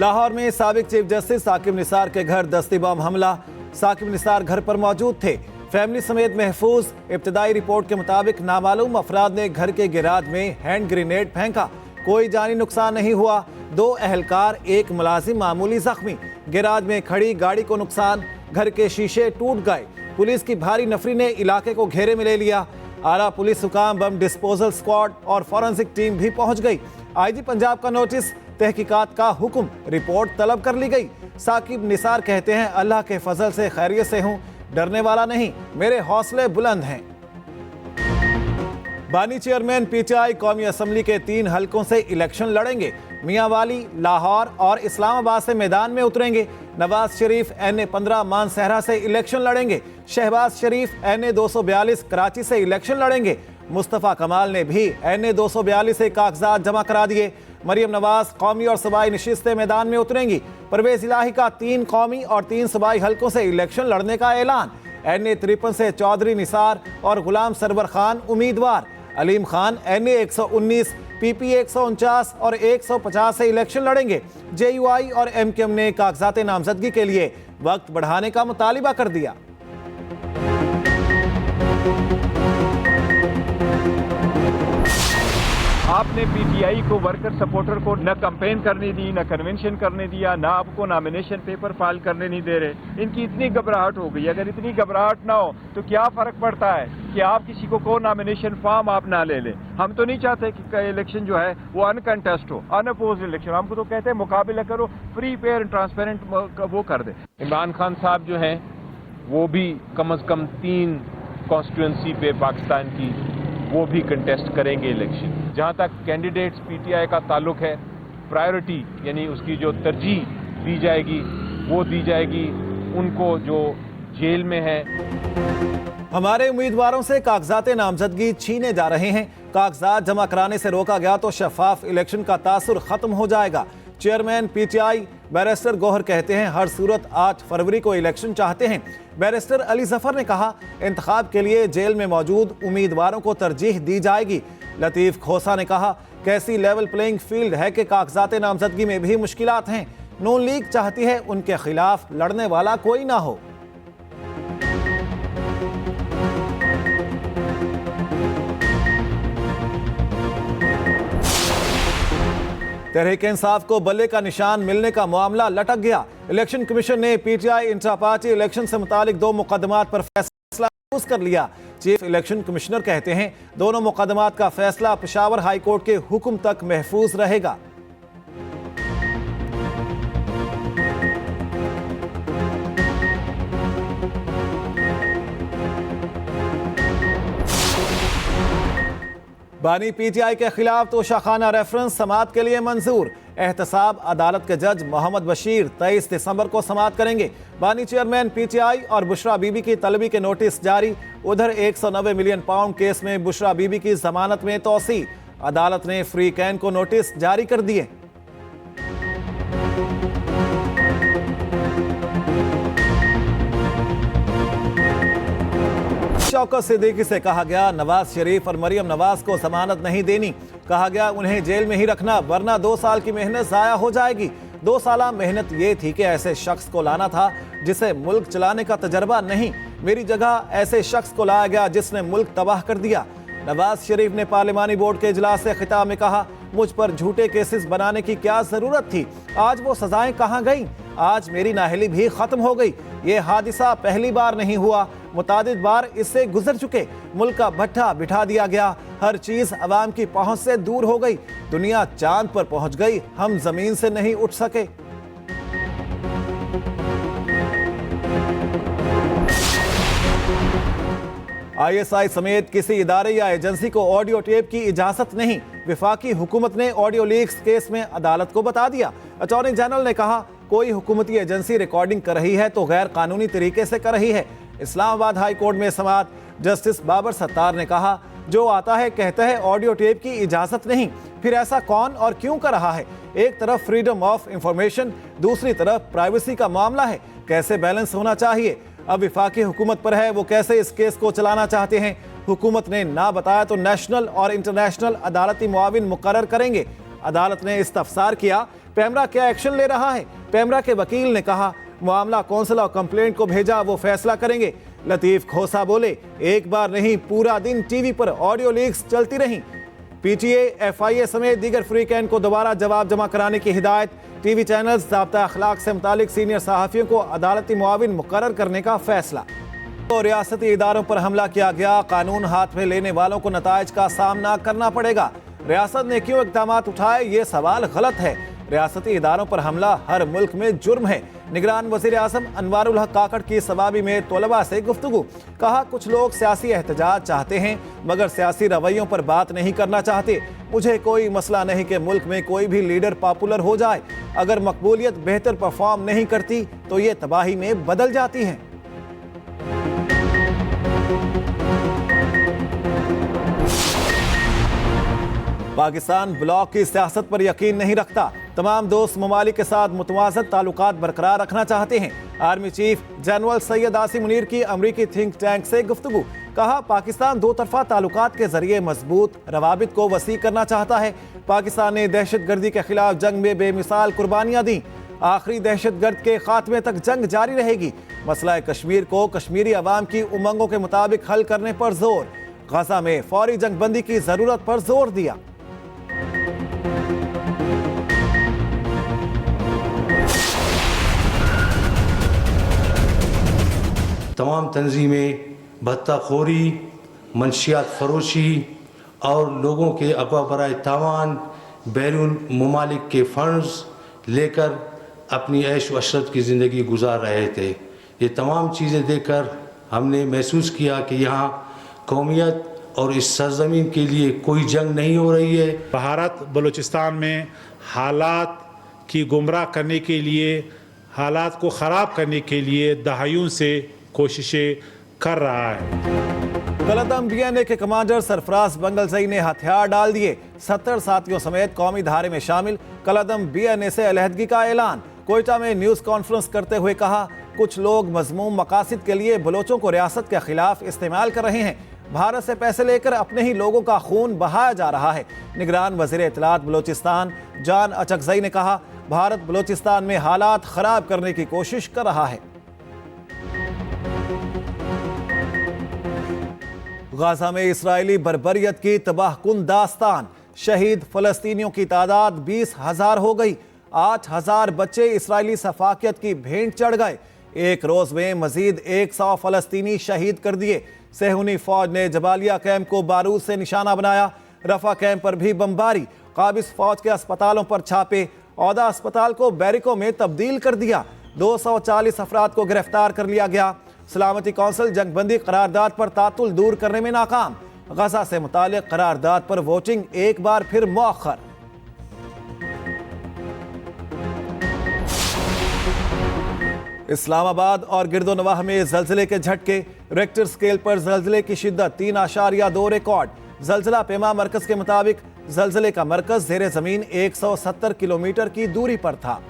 लाहौर में साबिक chief justice Saqib Nisar के घर दस्ती बम हमला। साकिब निसार घर पर मौजूद थे, फैमिली समेत महफूज। इब्तदाई रिपोर्ट के मुताबिक नामालूम अफराद ने घर के गिराज में हैंड ग्रेनेड फेंका। कोई जानी नुकसान नहीं हुआ। 2 अहलकार, 1 मुलाजिम मामूली जख्मी। गिराज में खड़ी गाड़ी को नुकसान, घर के शीशे टूट गए। पुलिस की भारी नफरी ने इलाके को घेरे में ले लिया। आला पुलिस हुकाम, बम डिस्पोजल स्क्वाड और फॉरेंसिक टीम भी पहुंच गई। आईजी पंजाब का नोटिस, तहकीकात का हुक्म, रिपोर्ट तलब कर ली गई। साकिब निसार कहते हैं, अल्लाह के फजल से खैरियत से हूं, डरने वाला नहीं, मेरे हौसले बुलंद हैं। बानी चेयरमैन पीटीआई कौमी असम्बली के 3 हलकों से इलेक्शन लड़ेंगे। मियांवाली, लाहौर और इस्लामाबाद से मैदान में उतरेंगे। नवाज शरीफ NA-15 मानसहरा से इलेक्शन लड़ेंगे। शहबाज शरीफ NA-242 कराची से इलेक्शन लड़ेंगे। मुस्तफ़ा कमाल ने भी NA-242 से कागजात जमा करा दिए। मरियम नवाज कौमी और सूबाई नशिस्तें मैदान में उतरेंगी। परवेज इलाही का 3 कौमी और 3 सूबाई हलकों से इलेक्शन लड़ने का ऐलान। NA-53 से चौधरी निसार और गुलाम सरवर खान उम्मीदवार। अलीम खान NA-119, PP 149 और 150 से इलेक्शन लड़ेंगे। JUI और MKM ने कागजात नामजदगी के लिए वक्त बढ़ाने का मुतालिबा कर दिया। आपने पीटीआई को, वर्कर सपोर्टर को न कैंपेन करने दी, न कन्वेंशन करने दिया, न आपको नॉमिनेशन पेपर फाइल करने नहीं दे रहे। इनकी इतनी घबराहट हो गई। अगर इतनी घबराहट ना हो तो क्या फर्क पड़ता है कि आप किसी को नॉमिनेशन फॉर्म आप ना ले लें। हम तो नहीं चाहते कि इलेक्शन जो है वो अनकंटेस्ट हो, अनअपोज इलेक्शन। हमको तो कहते हैं मुकाबला करो, फ्री फेयर एंड ट्रांसपेरेंट वो कर दे। इमरान खान साहब जो हैं वो भी कम से कम 3 कॉन्स्टिट्यूंसी पे पाकिस्तान की वो भी कंटेस्ट करेंगे इलेक्शन। जहां तक कैंडिडेट्स पीटीआई का ताल्लुक है, प्रायोरिटी यानी उसकी जो तरजीह दी जाएगी वो दी जाएगी उनको जो जेल में है। हमारे उम्मीदवारों से कागजात नामजदगी छीने जा रहे हैं। कागजात जमा कराने से रोका गया तो शफाफ इलेक्शन का तासुर खत्म हो जाएगा। चेयरमैन पीटीआई बैरिस्टर गौहर कहते हैं, हर सूरत 8 फरवरी को इलेक्शन चाहते हैं। बैरिस्टर अली जफर ने कहा, इंतखाब के लिए जेल में मौजूद उम्मीदवारों को तरजीह दी जाएगी। लतीफ खोसा ने कहा, कैसी लेवल प्लेइंग फील्ड है कि कागजात नामजदगी में भी मुश्किलात हैं। नून लीग चाहती है उनके खिलाफ लड़ने वाला कोई ना हो। तहरीक इंसाफ को बल्ले का निशान मिलने का मामला लटक गया। इलेक्शन कमीशन ने पीटीआई इंट्रा पार्टी इलेक्शन से मुतालिक 2 मुकदमात पर फैसला कर लिया। चीफ इलेक्शन कमिश्नर कहते हैं, दोनों मुकदमात का फैसला पेशावर हाई कोर्ट के हुक्म तक महफूज रहेगा। बानी पीटीआई के खिलाफ तोशाखाना रेफरेंस समाअत के लिए मंजूर। एहतसाब अदालत के जज मोहम्मद बशीर 23 दिसंबर को समाअत करेंगे। बानी चेयरमैन पीटीआई और बुशरा बीबी की तलबी के नोटिस जारी। उधर 190 मिलियन पाउंड केस में बुशरा बीबी की जमानत में तोसी। अदालत ने फ्री कैन को नोटिस जारी कर दिए। शौकत सिद्दीकी से कहा गया, नवाज शरीफ और मरियम नवाज को जमानत नहीं देनी। कहा गया, उन्हें जेल में ही रखना वरना 2 साल की मेहनत जाया हो जाएगी। 2 साल मेहनत ये थी कि ऐसे शख्स को लाना था जिसे मुल्क चलाने का तजर्बा नहीं। मेरी जगह ऐसे शख्स को लाया गया जिसने मुल्क तबाह कर दिया। नवाज शरीफ ने पार्लिमानी बोर्ड के इजलास से खिताब में कहा, मुझ पर झूठे केसेस बनाने की क्या जरूरत थी। आज वो सजाएं कहां गईं? आज मेरी नाअहली भी खत्म हो गई। ये हादिसा पहली बार नहीं हुआ, मुतादिद बार इससे गुजर चुके। मुल्क का भट्ठा बिठा दिया गया, हर चीज अवाम की पहुंच से दूर हो गई। दुनिया चांद पर पहुंच गई, हम जमीन से नहीं उठ सके। ISI समेत किसी इदारे या एजेंसी को ऑडियो टेप की इजाजत नहीं। विफाकी हुकूमत ने ऑडियो लीक्स केस में अदालत को बता दिया। अटॉर्नी जनरल ने कहा, कोई हुकूमती एजेंसी रिकॉर्डिंग कर रही है तो गैर कानूनी तरीके से कर रही है। इस्लामाबाद हाई कोर्ट में समाअत। जस्टिस बाबर सत्तार ने कहा, जो आता है कहता है ऑडियो टेप की इजाजत नहीं, फिर ऐसा कौन और क्यों कर रहा है? एक तरफ फ्रीडम ऑफ इंफॉर्मेशन, दूसरी तरफ प्राइवेसी का मामला है। कैसे बैलेंस होना चाहिए? अब विफाकी हुकूमत पर है, वो कैसे इस केस को चलाना चाहते हैं। हुकूमत ने ना बताया तो नेशनल और इंटरनेशनल अदालती मुआविन मुकर्रर करेंगे। अदालत ने इस्तफसार किया पैमरा क्या एक्शन ले रहा है? पैमरा के वकील ने कहा मामला कौंसिल ऑफ कंप्लेंट को भेजा, वो फैसला करेंगे। लतीफ खोसा बोले एक बार नहीं पूरा दिन टीवी पर ऑडियो लीक्स चलती रहीं। पीटीए, एफआईए समेत दीगर फ्रीकैन को दोबारा जवाब जमा कराने की हिदायत। टीवी चैनल्स ज़ाब्ता अखलाक से मुतालिक सीनियर सहाफ़ियों को अदालती मुआविन मुकर्रर करने का फैसला। तो रियासती इदारों पर हमला किया गया, कानून हाथ में लेने वालों को नताइज का सामना करना पड़ेगा। रियासत ने क्यों इक़दाम उठाए, ये सवाल गलत है। रियासती इदारों पर हमला हर मुल्क में जुर्म है। निगरान वज़ीर आज़म अनवारुल हक काकड़ की सवाबी में तलबा से गुफ्तगू। कहा कुछ लोग सियासी एहतजाज चाहते हैं मगर सियासी रवैयों पर बात नहीं करना चाहते। मुझे कोई मसला नहीं कि मुल्क में कोई भी लीडर पॉपुलर हो जाए, अगर मकबूलियत बेहतर परफॉर्म नहीं करती तो ये तबाही में बदल जाती है। पाकिस्तान ब्लॉक की सियासत पर यकीन नहीं रखता, तमाम दोस्त ममालिक के साथ मुतवाज़न ताल्लुकात बरकरार रखना चाहते हैं। Army chief general Syed Asim Munir की अमरीकी थिंक टैंक से गुफ्तगू। कहा पाकिस्तान दो तरफा ताल्लुकात के जरिए मजबूत रवाबित को वसी करना चाहता है। पाकिस्तान ने दहशत गर्दी के खिलाफ जंग में बेमिसाल कुर्बानियां दी। आखिरी दहशत गर्द के खात्मे तक जंग जारी रहेगी। मसला कश्मीर को कश्मीरी अवाम की उमंगों के मुताबिक हल करने पर जोर। गजा में फौरी जंग बंदी की जरूरत पर जोर दिया। तमाम तंजीमें भत्ताखोरी, मंशियात फरोशी और लोगों के अगवा बराए तावान बैरून ममालिक के फंड्स लेकर अपनी ऐश व अशरत की ज़िंदगी गुजार रहे थे। ये तमाम चीज़ें देखकर हमने महसूस किया कि यहाँ कौमियत और इस सरजमीन के लिए कोई जंग नहीं हो रही है। भारत बलूचिस्तान में हालात की गुमराह करने के लिए, हालात को ख़राब करने के लिए दहाइयों से कोशिशें कर रहा है। कलअदम बीएनए के कमांडर सरफराज बंगलजई ने हथियार डाल दिए। 70 साथियों समेत कौमी धारे में शामिल कलअदम बीएनए से अलहदगी का ऐलान। कोयटा में न्यूज़ कॉन्फ्रेंस करते हुए कहा कुछ लोग मजमूम मकासद के लिए बलोचों को रियासत के खिलाफ इस्तेमाल कर रहे हैं। भारत से पैसे लेकर अपने ही लोगों का खून बहाया जा रहा है। निगरान वज़ीर इत्तलात बलोचिस्तान जान अचकजई ने कहा भारत बलोचिस्तान में हालात खराब करने की कोशिश कर रहा है। गाजा में इस्राएली बर्बरियत की तबाहकुन दास्तान। शहीद फलस्तीनियों की तादाद 20,000 हो गई। 8,000 बच्चे इस्राएली सफाकियत की भेंट चढ़ गए। एक रोज में मजीद 100 फलस्तीनी शहीद कर दिए। सेहूनी फौज ने जबालिया कैंप को बारूद से निशाना बनाया। रफा कैंप पर भी बमबारी। काबिज फौज के अस्पतालों पर छापे। औदा अस्पताल को बैरिकों में तब्दील कर दिया। 240 अफराद को गिरफ्तार कर लिया गया। सलामती कौंसिल जंगबंदी करारदाद पर तातुल दूर करने में नाकाम। गजा से मुतालिक करारदाद पर वोटिंग एक बार फिर मौखर। इस्लामाबाद और गिरदोनवाह में जल्जले के झटके। रेक्टर स्केल पर जल्जले की शिद्दत 3.2 रिकॉर्ड। जल्जला पेमा मरकज के मुताबिक जल्जले का मरकज ज़ेरे जमीन 170 किलोमीटर की दूरी पर था।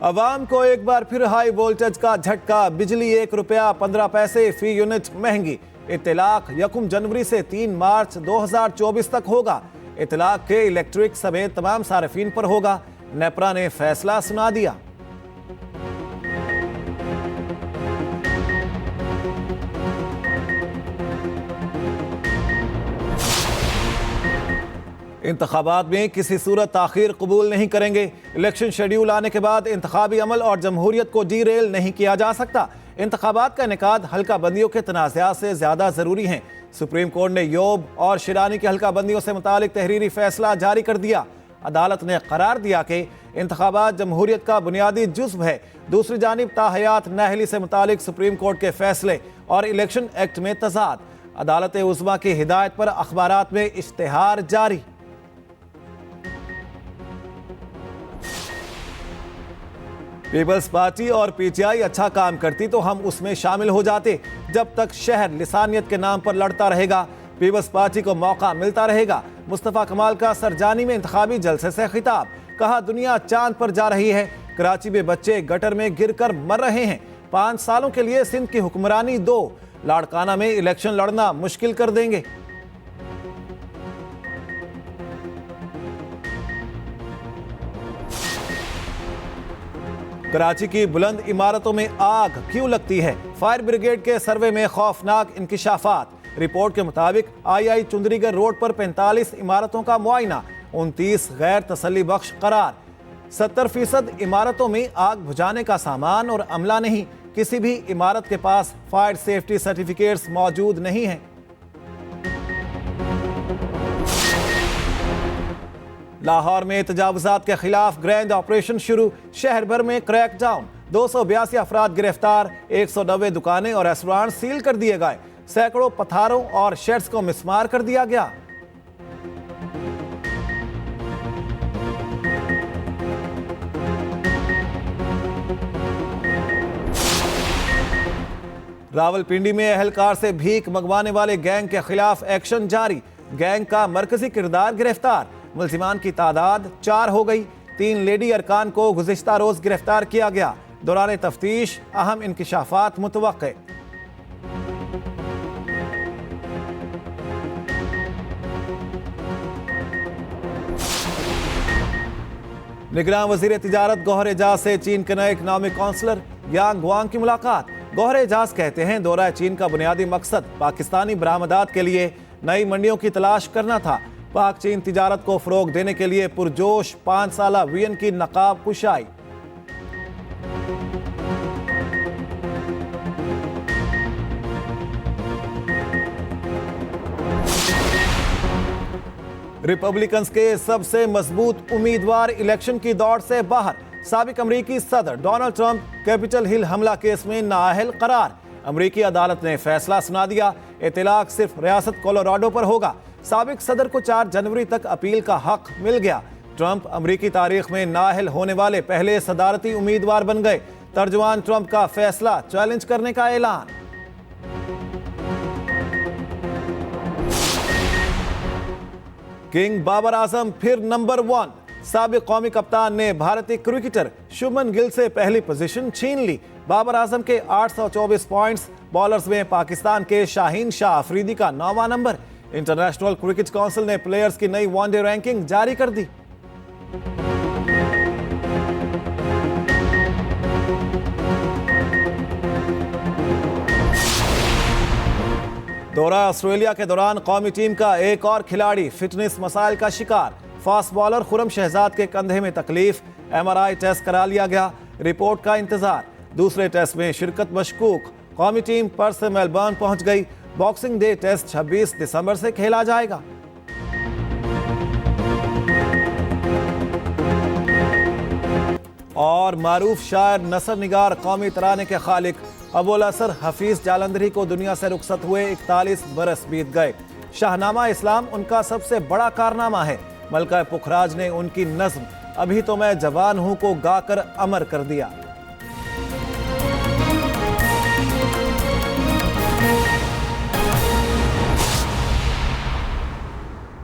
अवाम को एक बार फिर हाई वोल्टेज का झटका। बिजली 1 रुपया 15 पैसे फी यूनिट महंगी। इत्तलाक 1 जनवरी से 3 मार्च 2024 तक होगा। इत्तलाक के इलेक्ट्रिक समेत तमाम सार्फिन पर होगा। नेपरा ने फैसला सुना दिया। इंतखाबात में किसी सूरत ताखीर कबूल नहीं करेंगे। इलेक्शन शेड्यूल आने के बाद इंतखाबी अमल और जमहूरियत को डीरेल नहीं किया जा सकता। इंतखाबात का इनेकाद हल्का बंदियों के तनाज़ात से ज़्यादा ज़रूरी हैं। सुप्रीम कोर्ट ने योब और शिरानी की हल्का बंदियों से मुतालिक तहरीरी फैसला जारी कर दिया। अदालत ने करार दिया कि इंतखाबात जमहूरियत का बुनियादी जुज़्व है। दूसरी जानिब ताहयात नाहली से मुतालिक सुप्रीम कोर्ट के फैसले और इलेक्शन एक्ट में तजाद। अदालत उज़्मा की हिदायत पर अखबारात में इश्तिहार जारी। पीपल्स पार्टी और पीटीआई अच्छा काम करती तो हम उसमें शामिल हो जाते। जब तक शहर लिसानियत के नाम पर लड़ता रहेगा, पीपल्स पार्टी को मौका मिलता रहेगा। मुस्तफ़ा कमाल का सरजानी में इंतखाबी जलसे से खिताब। कहा दुनिया चांद पर जा रही है। कराची में बच्चे गटर में गिरकर मर रहे हैं। 5 सालों के लिए सिंध की हुक्मरानी 2 लाड़काना में इलेक्शन लड़ना मुश्किल कर देंगे। कराची की बुलंद इमारतों में आग क्यों लगती है? फायर ब्रिगेड के सर्वे में खौफनाक इंकिशाफात। रिपोर्ट के मुताबिक आई चुंदरीगढ़ रोड पर 45 इमारतों का मुआयना, 29 गैर तसल्ली बख्श करार। 70% इमारतों में आग बुझाने का सामान और अमला नहीं। किसी भी इमारत के पास फायर सेफ्टी सर्टिफिकेट्स मौजूद नहीं हैं। लाहौर में तजावुजात के खिलाफ ग्रैंड ऑपरेशन शुरू, शहर भर में क्रैकडाउन, 282 अफराद गिरफ्तार, 190 दुकानें और रेस्टोरेंट सील कर दिए गए, सैकड़ों पथारों और शेड्स को मिसमार कर दिया गया। रावलपिंडी में अहलकार से भीख मंगवाने वाले गैंग के खिलाफ एक्शन जारी, गैंग का मरकजी किरदार गिरफ्तार, मुल्जिमान की तादाद 4 हो गई। 3 लेडी अरकान को गुज़िश्ता रोज गिरफ्तार किया गया। दौरान तफ्तीश अहम इंकिशाफात मुतवक्के। निगरान वजीर तिजारत गौहर एजाज से चीन के नए इकनॉमिक काउंसलर यांग वांग की मुलाकात। गौहर एजाज कहते हैं दौरा चीन का बुनियादी मकसद पाकिस्तानी बरामदात के लिए नई मंडियों की तलाश करना था। पाक चीन तिजारत को फरोग देने के लिए पुरजोश 5 साला वियन की नकाब कुशाई। रिपब्लिकन्स के सबसे मजबूत उम्मीदवार इलेक्शन की दौड़ से बाहर। साबिक अमरीकी सदर डोनाल्ड ट्रंप कैपिटल हिल हमला केस में नाअहल करार। अमरीकी अदालत ने फैसला सुना दिया, इतलाक सिर्फ रियासत कोलोराडो पर होगा। साबिक सदर को 4 जनवरी तक अपील का हक मिल गया। ट्रंप अमरीकी तारीख में नाअहल होने वाले पहले सदारती उम्मीदवार बन गए। तर्जुमान ट्रंप का फैसला चैलेंज करने का ऐलान। किंग बाबर आजम फिर नंबर 1। साबिक कौमी कप्तान ने भारतीय क्रिकेटर शुभमन गिल से पहली पोजीशन छीन ली। बाबर आजम के 824 पॉइंट्स, बॉलर्स में पाकिस्तान के शाहीन शाह अफरीदी का 9वां नंबर। इंटरनेशनल क्रिकेट काउंसिल ने प्लेयर्स की नई वनडे रैंकिंग जारी कर दी। दौरा ऑस्ट्रेलिया के दौरान कौमी टीम का एक और खिलाड़ी फिटनेस मसाइल का शिकार। फास्ट बॉलर खुरम शहजाद के कंधे में तकलीफ, MRI टेस्ट करा लिया गया, रिपोर्ट का इंतजार। दूसरे टेस्ट में शिरकत मशकूक। कौमी टीम पर्थ से मेलबर्न पहुंच गई। बॉक्सिंग डे टेस्ट 26 दिसंबर से खेला जाएगा। और मारूफ शायर नसर निगार कौमी तराने के खालिक अबुल असर हफीज जालंधरी को दुनिया से रुखसत हुए 41 बरस बीत गए। शाहनामा इस्लाम उनका सबसे बड़ा कारनामा है। मलका पुखराज ने उनकी नज्म अभी तो मैं जवान हूं को गाकर अमर कर दिया।